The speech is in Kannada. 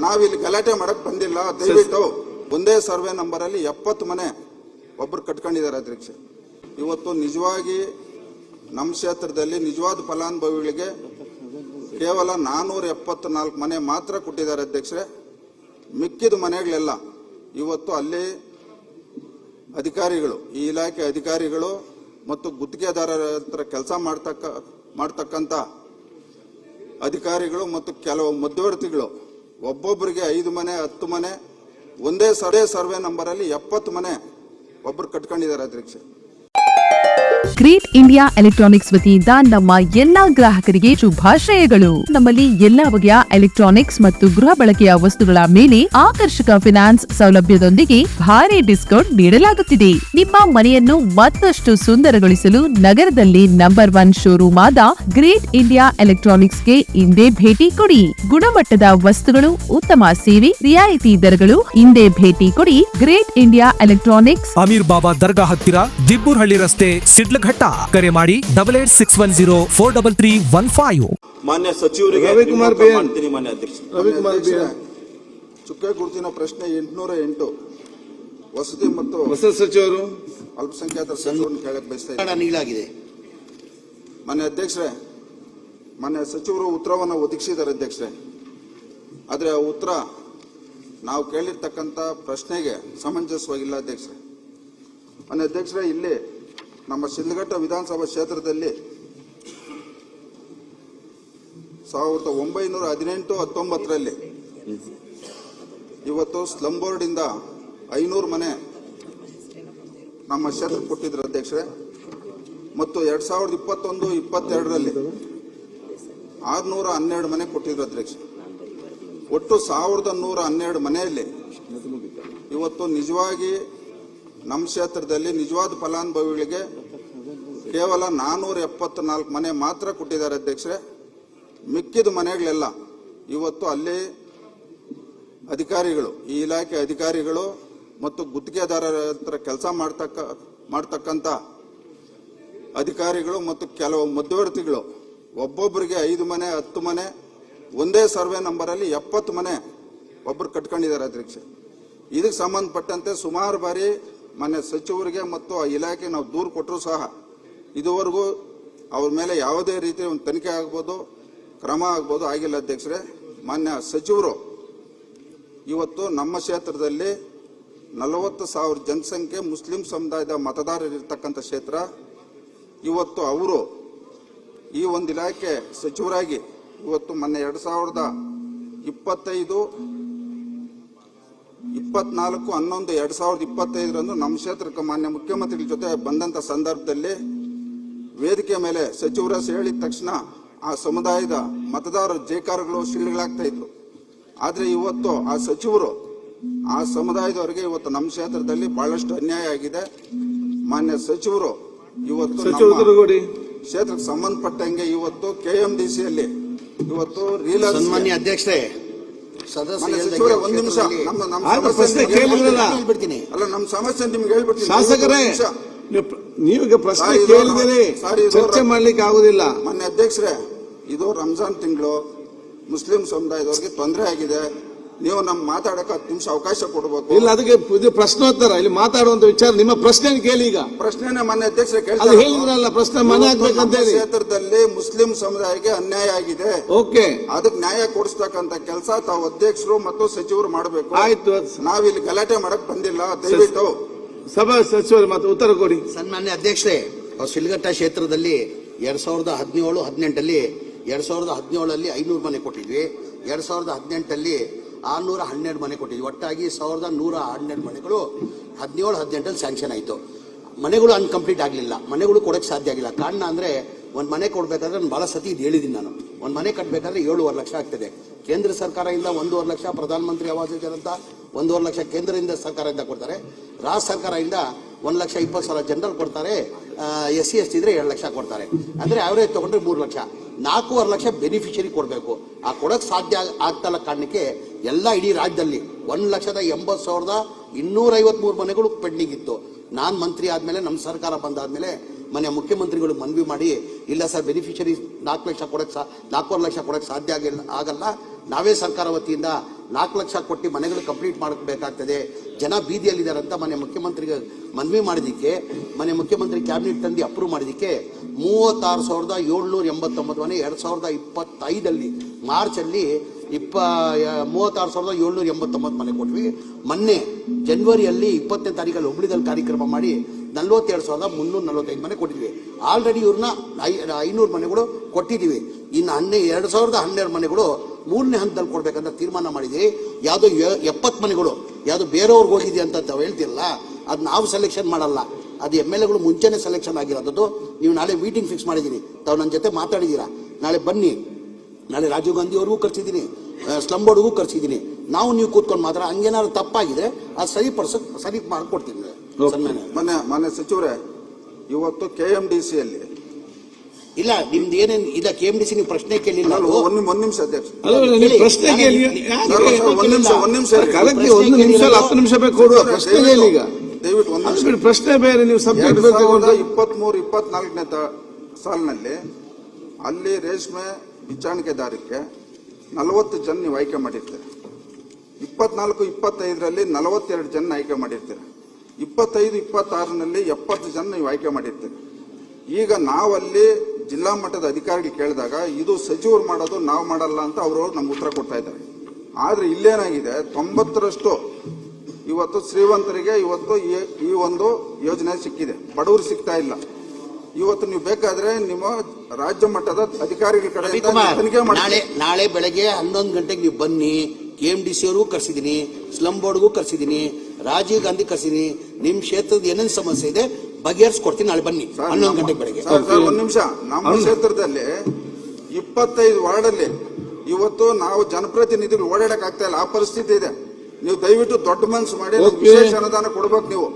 ನಾವಿಲ್ಲಿ ಗಲಾಟೆ ಮಾಡಕ್ ಬಂದಿಲ್ಲ. ದಯವಿಟ್ಟು ಒಂದೇ ಸರ್ವೆ ನಂಬರ್ ಅಲ್ಲಿ 70 ಮನೆ ಒಬ್ರು ಕಟ್ಕೊಂಡಿದ್ದಾರೆ ಅಧ್ಯಕ್ಷ. ಇವತ್ತು ನಿಜವಾಗಿ ನಮ್ಮ ಕ್ಷೇತ್ರದಲ್ಲಿ ನಿಜವಾದ ಫಲಾನುಭವಿಗಳಿಗೆ ಕೇವಲ 474 ಮನೆ ಮಾತ್ರ ಕೊಟ್ಟಿದ್ದಾರೆ ಅಧ್ಯಕ್ಷರೇ. ಮಿಕ್ಕಿದ ಮನೆಗಳೆಲ್ಲ ಇವತ್ತು ಅಲ್ಲಿ ಅಧಿಕಾರಿಗಳು, ಈ ಇಲಾಖೆ ಅಧಿಕಾರಿಗಳು ಮತ್ತು ಗುತ್ತಿಗೆದಾರರ ಹತ್ರ ಕೆಲಸ ಮಾಡ್ತಕ್ಕಂಥ ಅಧಿಕಾರಿಗಳು ಮತ್ತು ಕೆಲವು ಮಧ್ಯವರ್ತಿಗಳು ಒಬ್ಬೊಬ್ಬರಿಗೆ 5 ಮನೆ 10 ಮನೆ ಒಂದೇ ಸರ್ವೆ ನಂಬರ್ ಅಲ್ಲಿ 70 ಮನೆ ಒಬ್ರು ಕಟ್ಕೊಂಡಿದ್ದಾರೆ ಅಧ್ಯಕ್ಷ. ಗ್ರೇಟ್ ಇಂಡಿಯಾ ಎಲೆಕ್ಟ್ರಾನಿಕ್ಸ್ ವತಿಯಿಂದ ನಮ್ಮ ಎಲ್ಲಾ ಗ್ರಾಹಕರಿಗೆ ಶುಭಾಶಯಗಳು. ನಮ್ಮಲ್ಲಿ ಎಲ್ಲಾ ಬಗೆಯ ಎಲೆಕ್ಟ್ರಾನಿಕ್ಸ್ ಮತ್ತು ಗೃಹ ಬಳಕೆಯ ವಸ್ತುಗಳ ಮೇಲೆ ಆಕರ್ಷಕ ಫಿನಾನ್ಸ್ ಸೌಲಭ್ಯದೊಂದಿಗೆ ಭಾರಿ ಡಿಸ್ಕೌಂಟ್ ನೀಡಲಾಗುತ್ತಿದೆ. ನಿಮ್ಮ ಮನೆಯನ್ನು ಮತ್ತಷ್ಟು ಸುಂದರಗೊಳಿಸಲು ನಗರದಲ್ಲಿ ನಂಬರ್ 1 ಶೋರೂಮ್ ಆದ ಗ್ರೇಟ್ ಇಂಡಿಯಾ ಎಲೆಕ್ಟ್ರಾನಿಕ್ಸ್ಗೆ ಇಂದೇ ಭೇಟಿ ಕೊಡಿ. ಗುಣಮಟ್ಟದ ವಸ್ತುಗಳು, ಉತ್ತಮ ಸೇವೆ, ರಿಯಾಯಿತಿ ದರಗಳು. ಇಂದೇ ಭೇಟಿ ಕೊಡಿ ಗ್ರೇಟ್ ಇಂಡಿಯಾ ಎಲೆಕ್ಟ್ರಾನಿಕ್ಸ್, ಅಮೀರ್ ಬಾಬಾ ದರ್ಗಾ ಹತ್ತಿರ, ದಿಬ್ಬೂರ್ಹಳ್ಳಿ ರಸ್ತೆ, ಸಿಡ್ಲಘಟ್ಟ. ಕರೆ ಮಾಡಿ 8861043315. ಮಾನ್ಯ ಸಚಿವರಿಗೆ ರವಿಕುಮಾರ್ ಮಾಡ್ತೀನಿ. ಮಾನ್ಯ ಅಧ್ಯಕ್ಷ ಚುಕ್ಕೆ ಗುರುತಿನ ಪ್ರಶ್ನೆ 808 ವಸತಿ ಮತ್ತು ಹೊಸ ಸಚಿವರು ಅಲ್ಪಸಂಖ್ಯಾತರ ಸಚಿವರನ್ನು ಕೇಳಕ್ ಬಯಸ್ತಾ ಇದ್ದೀನಿ. ನೀಡಲಾಗಿದೆ. ಮಾನ್ಯ ಅಧ್ಯಕ್ಷರೇ, ಮಾನ್ಯ ಸಚಿವರು ಉತ್ತರವನ್ನು ಒದಗಿಸಿದ್ದಾರೆ ಅಧ್ಯಕ್ಷರೇ. ಆದರೆ ಆ ಉತ್ತರ ನಾವು ಕೇಳಿರ್ತಕ್ಕಂಥ ಪ್ರಶ್ನೆಗೆ ಸಮಂಜಸವಾಗಿಲ್ಲ ಅಧ್ಯಕ್ಷರೇ. ಮಾನ್ಯ ಅಧ್ಯಕ್ಷರೇ, ಇಲ್ಲಿ ನಮ್ಮ ಶಿಡ್ಲಘಟ್ಟ ವಿಧಾನಸಭಾ ಕ್ಷೇತ್ರದಲ್ಲಿ 1918-19 ಇವತ್ತು ಸ್ಲಂ ಬೋರ್ಡ್ ಇಂದ 500 ಮನೆ ನಮ್ಮ ಕ್ಷೇತ್ರಕ್ಕೆ ಕೊಟ್ಟಿದ್ರು ಅಧ್ಯಕ್ಷರೇ. ಮತ್ತು 2021-22 612 ಮನೆ ಕೊಟ್ಟಿದ್ರು ಅಧ್ಯಕ್ಷ. ಒಟ್ಟು 1112 ಮನೆಯಲ್ಲಿ ಇವತ್ತು ನಿಜವಾಗಿ ನಮ್ಮ ಕ್ಷೇತ್ರದಲ್ಲಿ ನಿಜವಾದ ಫಲಾನುಭವಿಗಳಿಗೆ ಕೇವಲ 474 ಮನೆ ಮಾತ್ರ ಕೊಟ್ಟಿದ್ದಾರೆ ಅಧ್ಯಕ್ಷರೇ. ಮಿಕ್ಕಿದ ಮನೆಗಳೆಲ್ಲ ಇವತ್ತು ಅಲ್ಲಿ ಅಧಿಕಾರಿಗಳು, ಈ ಇಲಾಖೆ ಅಧಿಕಾರಿಗಳು ಮತ್ತು ಗುತ್ತಿಗೆದಾರರ ಹತ್ರ ಕೆಲಸ ಮಾಡ್ತಕ್ಕಂಥ ಅಧಿಕಾರಿಗಳು ಮತ್ತು ಕೆಲವು ಮಧ್ಯವರ್ತಿಗಳು ಒಬ್ಬೊಬ್ಬರಿಗೆ 5 ಮನೆ 10 ಮನೆ ಒಂದೇ ಸರ್ವೆ ನಂಬರ್ ಅಲ್ಲಿ 70 ಮನೆ ಒಬ್ರು ಕಟ್ಕೊಂಡಿದ್ದಾರೆ ಅಧ್ಯಕ್ಷ. ಇದಕ್ಕೆ ಸಂಬಂಧಪಟ್ಟಂತೆ ಸುಮಾರು ಬಾರಿ ಮಾನ್ಯ ಸಚಿವರಿಗೆ ಮತ್ತು ಆ ಇಲಾಖೆ ನಾವು ದೂರು ಕೊಟ್ಟರು ಸಹ ಇದುವರೆಗೂ ಅವ್ರ ಮೇಲೆ ಯಾವುದೇ ರೀತಿಯ ಒಂದು ತನಿಖೆ ಆಗ್ಬೋದು, ಕ್ರಮ ಆಗ್ಬೋದು, ಆಗಿಲ್ಲ ಅಧ್ಯಕ್ಷರೇ. ಮಾನ್ಯ ಸಚಿವರು ಇವತ್ತು ನಮ್ಮ ಕ್ಷೇತ್ರದಲ್ಲಿ 40,000 ಜನಸಂಖ್ಯೆ ಮುಸ್ಲಿಂ ಸಮುದಾಯದ ಮತದಾರರಿರ್ತಕ್ಕಂಥ ಕ್ಷೇತ್ರ. ಇವತ್ತು ಅವರು ಈ ಒಂದು ಇಲಾಖೆ ಸಚಿವರಾಗಿ ಇವತ್ತು ಮೊನ್ನೆ 2024-11-2025 ನಮ್ಮ ಕ್ಷೇತ್ರಕ್ಕೆ ಮಾನ್ಯ ಮುಖ್ಯಮಂತ್ರಿಗಳ ಜೊತೆ ಬಂದಂತ ಸಂದರ್ಭದಲ್ಲಿ ವೇದಿಕೆ ಮೇಲೆ ಸಚಿವರ ಹೇಳಿದ ತಕ್ಷಣ ಆ ಸಮುದಾಯದ ಮತದಾರರ ಜೇಕಾರಗಳು ಶಿಳ್ಳೆಗಳಾಗ್ತಾ ಇದ್ರು. ಆದ್ರೆ ಇವತ್ತು ಆ ಸಚಿವರು ಆ ಸಮುದಾಯದವರಿಗೆ ಇವತ್ತು ನಮ್ಮ ಕ್ಷೇತ್ರದಲ್ಲಿ ಬಹಳಷ್ಟು ಅನ್ಯಾಯ ಆಗಿದೆ. ಮಾನ್ಯ ಸಚಿವರು ಇವತ್ತು ಕ್ಷೇತ್ರಕ್ಕೆ ಸಂಬಂಧಪಟ್ಟಂಗೆ ಇವತ್ತು KMDCಯಲ್ಲಿ ಇವತ್ತು ಸನ್ಮಾನ್ಯ ಅಧ್ಯಕ್ಷರೇ, ಸಚಿವರೇ ಒಂದು ನಿಮಿಷ ನಮ್ಮ ಸಮಸ್ಯೆ ನಿಮ್ಗೆ ಹೇಳ್ಬಿಡ್ತೀನಿ. ಶಾಸಕರೇ, ನೀವೀಗ ಪ್ರಶ್ನೆ ಕೇಳಿದರೆ ಚರ್ಚೆ ಮಾಡ್ಲಿಕ್ಕೆ ಆಗುದಿಲ್ಲ. ಮಾನ್ಯ ಅಧ್ಯಕ್ಷರೇ, ಇದು ರಂಜಾನ್ ತಿಂಗಳು, ಮುಸ್ಲಿಂ ಸಮುದಾಯದವರಿಗೆ ತೊಂದರೆ ಆಗಿದೆ. ನೀವು ನಮ್ ಮಾತಾಡಕ 10 ನಿಮಿಷ ಅವಕಾಶ ಕೊಡಬೇಕು. ಇಲ್ಲ, ಅದಕ್ಕೆ ಇದು ಪ್ರಶ್ನೋತ್ತರ, ಇಲ್ಲಿ ಮಾತಾಡುವಂತ ವಿಚಾರ. ನಿಮ್ಮ ಪ್ರಶ್ನೆ ಕೇಳಿ. ಈಗ ಪ್ರಶ್ನೆನೇ ಮಾನ್ಯ ಅಧ್ಯಕ್ಷರೇ ಅದು ಹೇಳಿದ್ರಲ್ಲ, ಪ್ರಶ್ನೆ ಮನೆ ಹಾಕ್ಬೇಕಂತ ಹೇಳಿ. ಕ್ಷೇತ್ರದಲ್ಲಿ ಮುಸ್ಲಿಂ ಸಮುದಾಯಕ್ಕೆ ಅನ್ಯಾಯ ಆಗಿದೆ. ಓಕೆ, ಅದಕ್ಕೆ ನ್ಯಾಯ ಕೊಡಿಸ್ತಕ್ಕಂತ ಕೆಲಸ ತಾವು ಅಧ್ಯಕ್ಷರು ಮತ್ತು ಸಚಿವರು ಮಾಡಬೇಕು. ಆಯ್ತು, ನಾವಿಲ್ಲಿ ಗಲಾಟೆ ಮಾಡಕ್ ಬಂದಿಲ್ಲ. ದಯವಿಟ್ಟು ಸಭಾ ಸಚಿವರು ಮತ್ತೆ ಉತ್ತರ ಕೊಡಿ. ಸನ್ಮಾನ್ಯ ಅಧ್ಯಕ್ಷರೇ, ಶಿಡ್ಲಘಟ್ಟ ಕ್ಷೇತ್ರದಲ್ಲಿ 2017-18 2017 500 ಮನೆ ಕೊಟ್ಟಿದ್ವಿ. 2018 612 ಮನೆ ಕೊಟ್ಟಿದ್ವಿ. ಒಟ್ಟಾಗಿ 1112 ಮನೆಗಳು 17-18 ಸ್ಯಾಂಕ್ಷನ್ ಆಯಿತು. ಮನೆಗಳು ಅನ್ಕಂಪ್ಲೀಟ್ ಆಗಲಿಲ್ಲ. ಮನೆಗಳು ಕೊಡಕ್ಕೆ ಸಾಧ್ಯ ಆಗಿಲ್ಲ. ಕಾರಣ ಅಂದರೆ, ಒಂದು ಮನೆ ಕೊಡಬೇಕಾದ್ರೆ ನಾನು ಭಾಳ ಸತಿ ಇದು ಹೇಳಿದ್ದೀನಿ. ನಾನು ಒಂದು ಮನೆ ಕಟ್ಟಬೇಕಾದ್ರೆ 7.5 ಲಕ್ಷ ಆಗ್ತದೆ. ಕೇಂದ್ರ ಸರ್ಕಾರದಿಂದ 1.5 ಲಕ್ಷ, ಪ್ರಧಾನಮಂತ್ರಿ ಆವಾಸ್ ಯೋಜನೆ ಅಂತ 1.5 ಲಕ್ಷ ಕೇಂದ್ರದಿಂದ ಸರ್ಕಾರದಿಂದ ಕೊಡ್ತಾರೆ. ರಾಜ್ಯ ಸರ್ಕಾರದಿಂದ 1,20,000 ಜನರಲ್ ಕೊಡ್ತಾರೆ. SC ST ಇದ್ರೆ 2 ಲಕ್ಷ ಕೊಡ್ತಾರೆ. ಅಂದರೆ ಅವರೇ ತಗೊಂಡ್ರೆ 3 ಲಕ್ಷ. 4.5 ಲಕ್ಷ ಬೆನಿಫಿಷರಿ ಕೊಡಬೇಕು. ಆ ಕೊಡಕ್ಕೆ ಸಾಧ್ಯ ಆಗ್ತಲ್ಲ ಕಾರಣಕ್ಕೆ ಎಲ್ಲ ಇಡೀ ರಾಜ್ಯದಲ್ಲಿ 1,80,253 ಮನೆಗಳು ಪೆಂಡಿಂಗ್ ಇತ್ತು. ನಾನು ಮಂತ್ರಿ ಆದಮೇಲೆ, ನಮ್ಮ ಸರ್ಕಾರ ಬಂದಾದ್ಮೇಲೆ ಮನೆ ಮುಖ್ಯಮಂತ್ರಿಗಳು ಮನವಿ ಮಾಡಿ, ಇಲ್ಲ ಸರ್ ಬೆನಿಫಿಷರಿ 4 ಲಕ್ಷ ಕೊಡಕ್ಕೆ 4.5 ಲಕ್ಷ ಕೊಡಕ್ಕೆ ಸಾಧ್ಯ ಆಗಲ್ಲ, ನಾವೇ ಸರ್ಕಾರ ವತಿಯಿಂದ 4 ಲಕ್ಷ ಕೊಟ್ಟು ಮನೆಗಳು ಕಂಪ್ಲೀಟ್ ಮಾಡಬೇಕಾಗ್ತದೆ. ಜನ ಬೀದಿಯಲ್ಲಿದ್ದಾರೆ ಅಂತ ಮನೆ ಮುಖ್ಯಮಂತ್ರಿಗೆ ಮನವಿ ಮಾಡಿದ್ದಕ್ಕೆ ಮನೆ ಮುಖ್ಯಮಂತ್ರಿ ಕ್ಯಾಬಿನೆಟ್ ತಂದು ಅಪ್ರೂವ್ ಮಾಡಿದ್ದಕ್ಕೆ 36,789 ಮನೆ 2025 ಮಾರ್ಚಲ್ಲಿ 36,789 ಮನೆ ಕೊಟ್ವಿ. ಮೊನ್ನೆ ಜನವರಿಯಲ್ಲಿ 20ನೇ ತಾರೀಕಲ್ಲಿ ಹುಬ್ಳಿದಲ್ಲಿ ಕಾರ್ಯಕ್ರಮ ಮಾಡಿ 42,345 ಮನೆ ಕೊಟ್ಟಿದ್ವಿ. ಆಲ್ರೆಡಿ ಇವ್ರನ್ನ 500 ಮನೆಗಳು ಕೊಟ್ಟಿದ್ದೀವಿ. ಇನ್ನು 2012 ಮನೆಗಳು 3ನೇ ಹಂತದಲ್ಲಿ ಕೊಡ್ಬೇಕಂತ ತೀರ್ಮಾನ ಮಾಡಿದ್ವಿ. ಯಾವುದೋ 70 ಮನೆಗಳು ಯಾವುದೋ ಬೇರೆಯವ್ರಿಗೆ ಹೋಗಿದೆ ಅಂತ ತಾವು ಹೇಳ್ತಿರಲ್ಲ, ಅದು ನಾವು ಸೆಲೆಕ್ಷನ್ ಮಾಡಲ್ಲ, ಅದು MLAಗಳು ಮುಂಚೆನೇ ಸೆಲೆಕ್ಷನ್ ಆಗಿರೋದು. ನೀವು ನಾಳೆ ಮೀಟಿಂಗ್ ಫಿಕ್ಸ್ ಮಾಡಿದ್ದೀನಿ, ತಾವು ನನ್ನ ಜೊತೆ ಮಾತಾಡಿದ್ದೀರಾ, ನಾಳೆ ಬನ್ನಿ. ನಾಳೆ ರಾಜೀವ್ ಗಾಂಧಿ ಅವ್ರಿಗೂ ಕರ್ಸಿದ್ದೀನಿ, ಸ್ಲಮ್ ಬೋರ್ಡ್ಗೂ ಕರ್ಸಿದ್ದೀನಿ. ನಾವು ನೀವು ಕೂತ್ಕೊಂಡು ಮಾತ್ರ ಹಂಗೇನಾದ್ರು ತಪ್ಪಾಗಿದೆ ಅದು ಸರಿ ಮಾಡ್ಕೊಡ್ತೀನಿ. ಮಾನ್ಯ ಸಚಿವರೇ, ಇವತ್ತು KMDC ಅಲ್ಲಿ ಇಲ್ಲ ನಿಮ್ದು ಏನೇನು ಇಲ್ಲ KMDC ನೀವು ಪ್ರಶ್ನೆ ಕೇಳಿಲ್ಲ. ಒಂದ್ ನಿಮಿಷ ಅಧ್ಯಕ್ಷ, ಪ್ರಶ್ನೆ ಕೇಳಿ. ಒಂದ್ ನಿಮಿಷ ಕರೆಕ್ಟ್ಲಿ 1 ನಿಮಿಷ 10 ನಿಮಿಷ ಬೇಕು ಕೊಡುವ ಪ್ರಶ್ನೆ ಹೇಳಿ. ಈಗ ದಯವಿಟ್ಟು ಒಂದ್ ನಿಮಿಷ. ಪ್ರಶ್ನೆ ಬೇರೆ, ನೀವು ಸಬ್ಜೆಕ್ಟ್ 2023-24ನೇ ಸಾಲಿನಲ್ಲಿ ಅಲ್ಲಿ ರೇಷ್ಮೆ ಬಿಚ್ಚಾಣಿಕೆದಾರಕ್ಕೆ 40 ಜನ ನೀವು ಆಯ್ಕೆ ಮಾಡಿರ್ತೀರಿ. 24-25ರಲ್ಲಿ 42 ಜನ ಆಯ್ಕೆ ಮಾಡಿರ್ತೀರಿ. 25-26ನಲ್ಲಿ 70 ಜನ ನೀವು ಆಯ್ಕೆ ಮಾಡಿರ್ತೀರಿ. ಈಗ ನಾವಲ್ಲಿ ಜಿಲ್ಲಾ ಮಟ್ಟದ ಅಧಿಕಾರಿಗಳು ಕೇಳಿದಾಗ ಇದು ಸಚಿವರು ಮಾಡೋದು, ನಾವು ಮಾಡಲ್ಲ ಅಂತ ಅವರು ನಮ್ಗೆ ಉತ್ತರ ಕೊಡ್ತಾ ಇದ್ದಾರೆ. ಆದ್ರೆ ಇಲ್ಲೇನಾಗಿದೆ, 90ರಷ್ಟು ಇವತ್ತು ಶ್ರೀಮಂತರಿಗೆ ಇವತ್ತು ಈ ಒಂದು ಯೋಜನೆ ಸಿಕ್ಕಿದೆ, ಬಡವರು ಸಿಗ್ತಾ ಇಲ್ಲ. ಇವತ್ತು ನೀವು ಬೇಕಾದ್ರೆ ನಿಮ್ಮ ರಾಜ್ಯ ಮಟ್ಟದ ಅಧಿಕಾರಿಗಳ ಕಡೆಯಿಂದ ತನಿಖೆ ಮಾಡಿ. ನಾಳೆ ಬೆಳಗ್ಗೆ 11 ಗಂಟೆಗೆ ನೀವು ಬನ್ನಿ. KMDC ಅವ್ರಿಗೂ ಕರ್ಸಿದ್ದೀನಿ, ಸ್ಲಮ್ ಬೋರ್ಡ್ಗೂ ಕರ್ಸಿದ್ದೀನಿ, ರಾಜೀವ್ ಗಾಂಧಿ ಕರ್ಸಿದ್ದೀನಿ. ನಿಮ್ ಕ್ಷೇತ್ರದ ಏನೇನು ಸಮಸ್ಯೆ ಇದೆ ಬಗೆಹರಿಸ್ಕೊಡ್ತೀನಿ. ನಾಳೆ ಬನ್ನಿ 11 ಗಂಟೆಗೆ ಬೆಳಗ್ಗೆ. ಒಂದ್ ನಿಮಿಷ, ನಮ್ಮ ಕ್ಷೇತ್ರದಲ್ಲಿ 25 ವಾರ್ಡಲ್ಲಿ ಇವತ್ತು ನಾವು ಜನಪ್ರತಿನಿಧಿಗಳು ಓಡಾಡಕ್ ಆಗ್ತಾ ಇಲ್ಲ, ಆ ಪರಿಸ್ಥಿತಿ ಇದೆ. ನೀವು ದಯವಿಟ್ಟು ದೊಡ್ಡ ಮನಸ್ಸು ಮಾಡಿ ವಿಶೇಷ ಅನುದಾನ ಕೊಡ್ಬೇಕು ನೀವು.